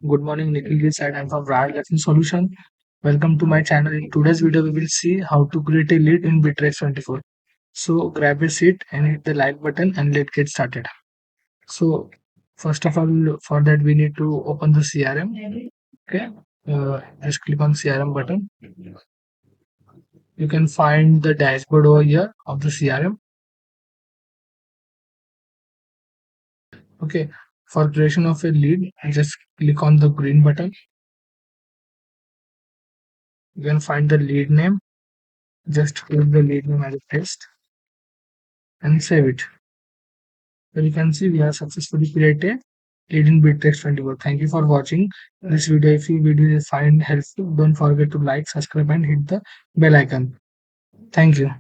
Good morning, Nikhil this side. I'm from Raj Lesson Solution. Welcome to my channel. In today's video, we will see how to create a lead in Bitrix24. So grab a seat and hit the like button and let's get started. So first of all, for that we need to open the CRM. Okay, just click on CRM button. You can find the dashboard over here of the CRM. Okay, for creation of a lead, just click on the green button. You can find the lead name. Just put the lead name as a text and save it. So you can see we have successfully created lead in Bitrix24. Thank you for watching this video. If you video is find helpful, don't forget to like, subscribe, and hit the bell icon. Thank you.